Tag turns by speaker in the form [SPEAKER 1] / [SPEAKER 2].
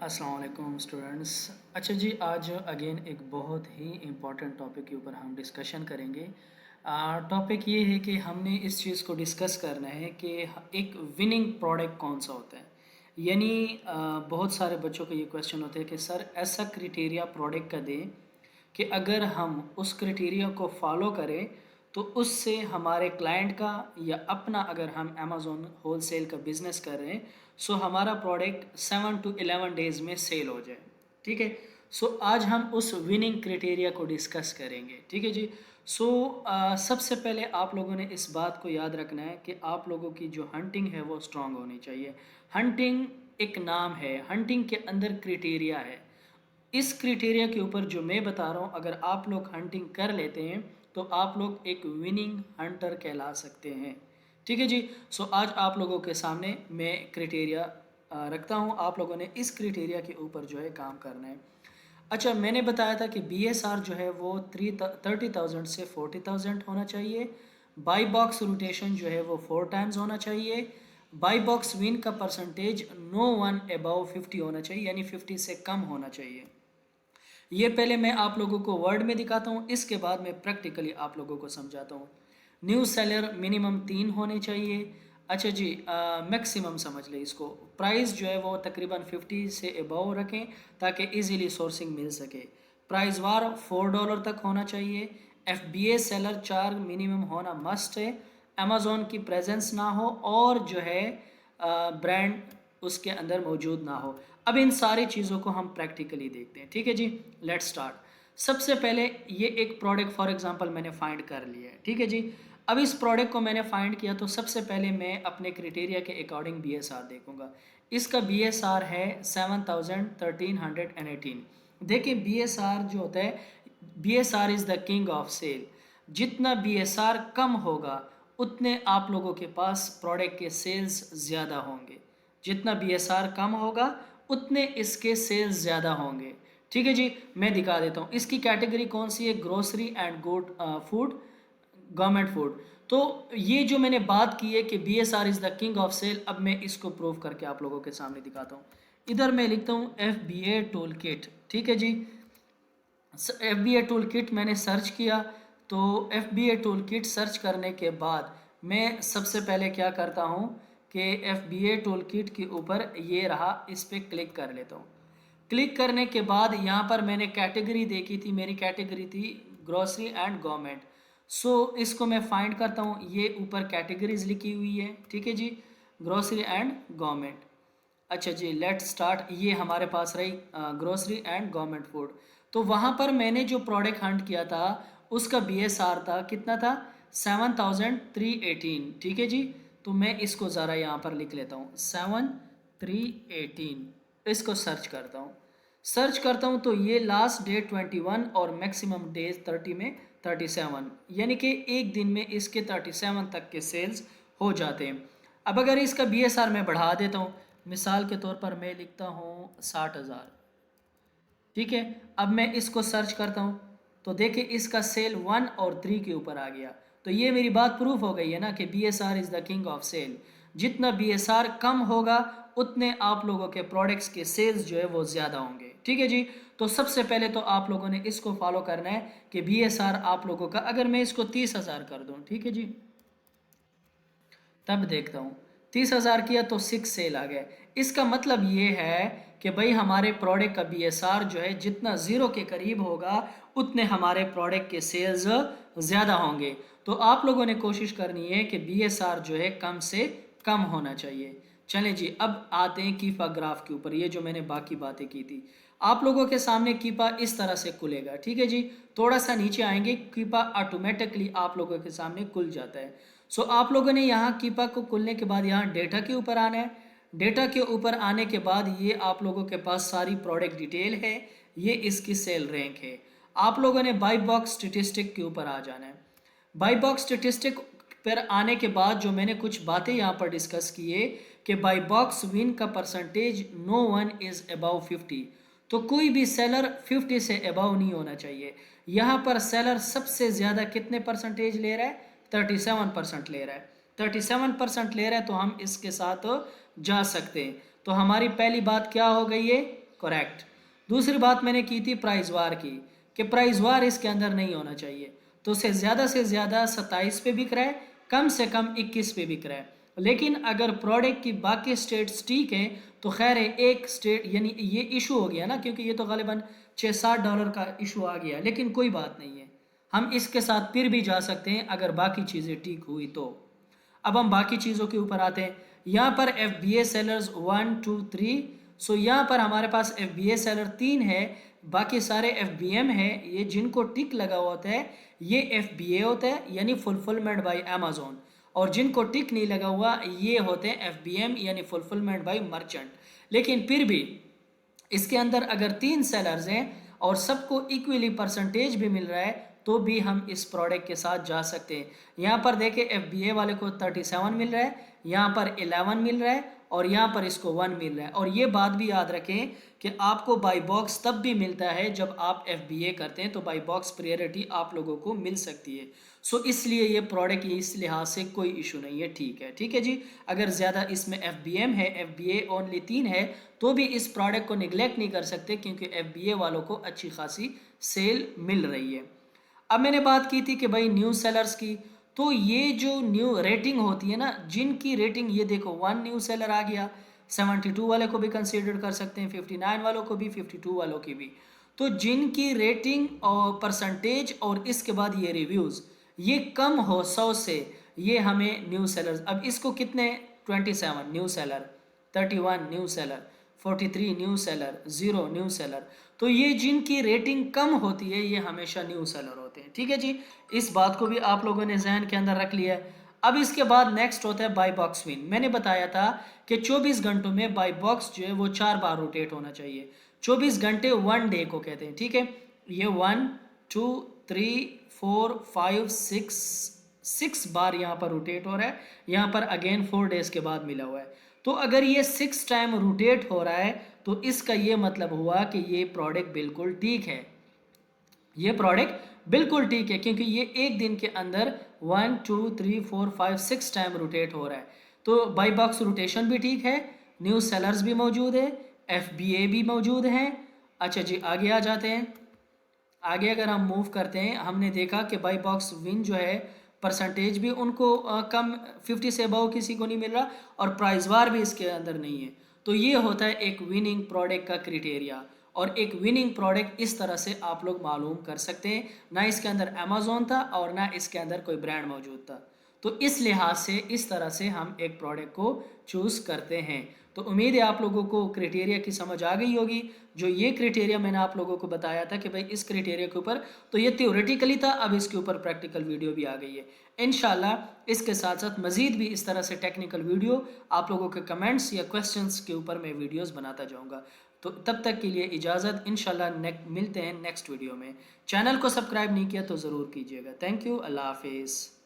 [SPEAKER 1] अस्सलाम वालेकुम स्टूडेंट्स। अच्छा जी, आज अगेन एक बहुत ही इम्पॉर्टेंट टॉपिक के ऊपर हम डिस्कशन करेंगे। टॉपिक ये है कि हमने इस चीज़ को डिस्कस करना है कि एक विनिंग प्रोडक्ट कौन सा होता है। यानी बहुत सारे बच्चों का ये क्वेश्चन होता है कि सर ऐसा क्राइटेरिया प्रोडक्ट का दें कि अगर हम उस क्राइटेरिया को फॉलो करें तो उससे हमारे क्लाइंट का या अपना अगर हम अमेज़ोन होलसेल का बिज़नेस कर रहे हैं सो हमारा प्रोडक्ट 7 to 11 डेज़ में सेल हो जाए। ठीक है। सो आज हम उस विनिंग क्राइटेरिया को डिस्कस करेंगे। ठीक है जी। सो सबसे पहले आप लोगों ने इस बात को याद रखना है कि आप लोगों की जो हंटिंग है वो स्ट्रांग होनी चाहिए। हंटिंग एक नाम है, हंटिंग के अंदर क्राइटेरिया है। इस क्राइटेरिया के ऊपर जो मैं बता रहा हूँ अगर आप लोग हंटिंग कर लेते हैं तो आप लोग एक विनिंग हंटर कहला सकते हैं। ठीक है जी। सो आज आप लोगों के सामने मैं क्राइटेरिया रखता हूँ, आप लोगों ने इस क्राइटेरिया के ऊपर जो है काम करना है। अच्छा, मैंने बताया था कि BSR जो है वो 30,000 से 40,000 होना चाहिए। बाई बॉक्स रोटेशन जो है वो 4 टाइम्स होना चाहिए। बाई बॉक्स विन का परसेंटेज नो वन अबव 50 होना चाहिए, यानी 50 से कम होना चाहिए। ये पहले मैं आप लोगों को वर्ड में दिखाता हूँ, इसके बाद मैं प्रैक्टिकली आप लोगों को समझाता हूँ। न्यू सेलर मिनिमम 3 होने चाहिए। अच्छा जी, मैक्सिमम समझ लें इसको। प्राइस जो है वो तकरीबन 50 से अबव रखें ताकि इजीली सोर्सिंग मिल सके। प्राइस वार $4 तक होना चाहिए। FBA सेलर 4 मिनिमम होना मस्ट है। अमेज़ोन की प्रेजेंस ना हो और जो है ब्रांड उसके अंदर मौजूद ना हो। अब इन सारी चीज़ों को हम प्रैक्टिकली देखते हैं। ठीक है जी, लेट्स स्टार्ट। सबसे पहले ये एक प्रोडक्ट फॉर एग्जांपल मैंने फाइंड कर लिया है। ठीक है जी। अब इस प्रोडक्ट को मैंने फाइंड किया तो सबसे पहले मैं अपने क्राइटेरिया के अकॉर्डिंग BSR देखूंगा। इसका BSR है 7,1318। देखिए BSR जो होता है, BSR is the king of sale. जितना BSR कम होगा उतने आप लोगों के पास प्रोडक्ट के सेल्स ज़्यादा होंगे। जितना BSR कम होगा उतने इसके सेल्स ज़्यादा होंगे। ठीक है जी। मैं दिखा देता हूँ इसकी कैटेगरी कौन सी है, grocery and good food, government food. तो ये जो मैंने बात की है कि BSR is the king of sale, अब मैं इसको प्रूव करके आप लोगों के सामने दिखाता हूँ। इधर मैं लिखता हूँ FBA टूल किट। ठीक है जी। FBA टूल किट मैंने सर्च किया तो FBA टूल किट सर्च करने के बाद मैं सबसे पहले क्या करता हूँ कि FBA टूल किट के ऊपर ये रहा, इस पर क्लिक कर लेता हूँ। क्लिक करने के बाद यहाँ पर मैंने कैटेगरी देखी थी, मेरी कैटेगरी थी ग्रोसरी एंड गवर्नमेंट। सो इसको मैं फाइंड करता हूँ, ये ऊपर कैटेगरीज लिखी हुई है। ठीक है जी, ग्रोसरी एंड गवर्नमेंट। अच्छा जी, लेट्स स्टार्ट। ये हमारे पास रही ग्रोसरी एंड गवर्नमेंट फूड। तो वहाँ पर मैंने जो प्रोडक्ट हंट किया था उसका BSR था, कितना था, 7,318। ठीक है जी। तो मैं इसको ज़रा यहाँ पर लिख लेता हूँ 7,318। इसको सर्च करता हूँ। सर्च करता हूँ तो ये लास्ट डेट 21 और मैक्सिमम डेज 30 में 37, यानी कि एक दिन में इसके 37 तक के सेल्स हो जाते हैं। अब अगर इसका BSR मैं बढ़ा देता हूँ, मिसाल के तौर पर मैं लिखता हूँ 60,000। ठीक है। अब मैं इसको सर्च करता हूँ तो देखिए इसका सेल 1 और 3 के ऊपर आ गया। तो ये मेरी बात प्रूफ हो गई है ना कि BSR is the king of sale. जितना BSR कम होगा उतने आप लोगों के प्रोडक्ट्स के सेल्स जो है वो ज़्यादा होंगे। ठीक है जी। तो सबसे पहले तो आप लोगों ने इसको फॉलो करना है कि BSR आप लोगों का, अगर मैं इसको 30,000 कर दूँ, ठीक है जी, तब देखता हूँ 30,000 किया तो 6 सेल आ गए। इसका मतलब ये है कि भाई हमारे प्रोडक्ट का BSR जो है जितना ज़ीरो के करीब होगा उतने हमारे प्रोडक्ट के सेल्स ज़्यादा होंगे। तो आप लोगों ने कोशिश करनी है कि BSR जो है कम से कम होना चाहिए। चलें जी, अब आते हैं कीपा ग्राफ के ऊपर। ये जो मैंने बाकी बातें की थी, आप लोगों के सामने कीपा इस तरह से खुलेगा। ठीक है जी। थोड़ा सा नीचे आएंगे, कीपा ऑटोमेटिकली आप लोगों के सामने खुल जाता है। सो आप लोगों ने यहाँ कीपा को खुलने के बाद यहाँ डेटा के ऊपर आना है। डेटा के ऊपर आने के बाद ये आप लोगों के पास सारी प्रोडक्ट डिटेल है, ये इसकी सेल रैंक है। आप लोगों ने बाई बॉक्स स्टेटिस्टिक के ऊपर आ जाना है। बाई बॉक्स स्टेटिस्टिक पर आने के बाद जो मैंने कुछ बातें यहाँ पर डिस्कस किए कि बाई बॉक्स विन का percentage no one is above 50। तो कोई भी सेलर 50 से अबव नहीं होना चाहिए। यहाँ पर सेलर सबसे ज़्यादा कितने परसेंटेज ले रहा है, 37% ले रहा है। 37% ले रहा है तो हम इसके साथ जा सकते हैं। तो हमारी पहली बात क्या हो गई है, करेक्ट। दूसरी बात मैंने की थी प्राइस वार की, कि प्राइस वार इसके अंदर नहीं होना चाहिए। तो से ज़्यादा 27 पे बिक रहा है, कम से कम 21 पे बिक रहा है। लेकिन अगर प्रोडक्ट की बाकी स्टेट्स ठीक है तो खैर है, एक स्टेट यानी ये इशू हो गया ना, क्योंकि ये तो गालिबन $6-7 का इशू आ गया, लेकिन कोई बात नहीं है, हम इसके साथ फिर भी जा सकते हैं अगर बाकी चीज़ें ठीक हुई तो। अब हम बाकी चीज़ों के ऊपर आते हैं। यहाँ पर एफ बी ए सेलर्स 1 2 3, सो यहाँ पर हमारे पास एफ बी ए सेलर 3 है, बाकी सारे एफ बी एम है। ये जिनको टिक लगा हुआ होता है ये एफ बी ए होता है, यानी फुलफिलमेंट बाय अमेजोन, और जिनको टिक नहीं लगा हुआ ये होते हैं एफ बी एम यानी फुलफिलमेंट बाय मर्चेंट। लेकिन फिर भी इसके अंदर अगर 3 सेलर्स हैं और सबको इक्वली परसेंटेज भी मिल रहा है तो भी हम इस प्रोडक्ट के साथ जा सकते हैं। यहाँ पर देखें एफ बी ए वाले को 37 मिल रहा है, यहाँ पर 11 मिल रहा है, और यहाँ पर इसको 1 मिल रहा है। और ये बात भी याद रखें कि आपको बाई बॉक्स तब भी मिलता है जब आप एफ बी ए करते हैं, तो बाई बॉक्स प्रायोरिटी आप लोगों को मिल सकती है। सो इसलिए ये प्रोडक्ट इस लिहाज से कोई इशू नहीं है, ठीक है जी। अगर ज़्यादा इसमें एफ बी एम है, एफ बी ए ओनली 3 है, तो भी इस प्रोडक्ट को निगलेक्ट नहीं कर सकते, क्योंकि एफ बी ए वालों को अच्छी खासी सेल मिल रही है। अब मैंने बात की थी कि भाई न्यू सेलर्स की, तो ये जो न्यू रेटिंग होती है ना, जिनकी रेटिंग ये देखो 1 न्यू सेलर आ गया, 72 वाले को भी कंसीडर कर सकते हैं, 59 वालों को भी, 52 वालों की भी। तो जिनकी रेटिंग और परसेंटेज और इसके बाद ये रिव्यूज़ ये कम हो 100 से, ये हमें न्यू सेलर्स। अब इसको कितने 27 new seller, 31 new seller, 43 new seller, 0 new seller. तो ये जिनकी रेटिंग कम होती है ये हमेशा न्यू सेलर होते हैं, ठीक है जी। इस बात को भी आप लोगों ने जहन के अंदर रख लिया है। अब इसके बाद नेक्स्ट होता है बाई बॉक्स विन। मैंने बताया था कि 24 घंटों में बाई बॉक्स जो है वो 4 बार रोटेट होना चाहिए। 24 घंटे 1 डे को कहते हैं, ठीक है। ये 1 2 3 4 5 6 बार यहाँ पर रोटेट हो रहा है, यहाँ पर अगेन 4 डेज के बाद मिला हुआ है। तो अगर ये 6 टाइम रोटेट हो रहा है तो इसका ये मतलब हुआ कि ये प्रोडक्ट बिल्कुल ठीक है, ये प्रोडक्ट बिल्कुल ठीक है, क्योंकि ये एक दिन के अंदर 1 2 3 4 5 6 टाइम रोटेट हो रहा है। तो बाई बॉक्स रोटेशन भी ठीक है, न्यू सेलर्स भी मौजूद है, एफ बी ए भी मौजूद हैं। अच्छा जी, आगे आ जाते हैं। आगे अगर हम मूव करते हैं, हमने देखा कि बाई बॉक्स विन जो है परसेंटेज भी उनको कम 50 से अबव किसी को नहीं मिल रहा, और प्राइस वार भी इसके अंदर नहीं है। तो ये होता है एक विनिंग प्रोडक्ट का क्राइटेरिया, और एक विनिंग प्रोडक्ट इस तरह से आप लोग मालूम कर सकते हैं। ना इसके अंदर अमेजोन था और ना इसके अंदर कोई ब्रांड मौजूद था, तो इस लिहाज से इस तरह से हम एक प्रोडक्ट को चूज़ करते हैं। तो उम्मीद है आप लोगों को क्राइटेरिया की समझ आ गई होगी। जो ये क्राइटेरिया मैंने आप लोगों को बताया था कि भाई इस क्राइटेरिया के ऊपर, तो ये थ्योरेटिकली था, अब इसके ऊपर प्रैक्टिकल वीडियो भी आ गई है। इंशाल्लाह इसके साथ साथ मज़ीद भी इस तरह से टेक्निकल वीडियो आप लोगों के कमेंट्स या क्वेश्चंस के ऊपर मैं वीडियोस बनाता जाऊंगा। तो तब तक के लिए इजाज़त, इंशाल्लाह मिलते हैं नेक्स्ट वीडियो में। चैनल को सब्सक्राइब नहीं किया तो ज़रूर कीजिएगा। थैंक यू, अल्लाह हाफिज़।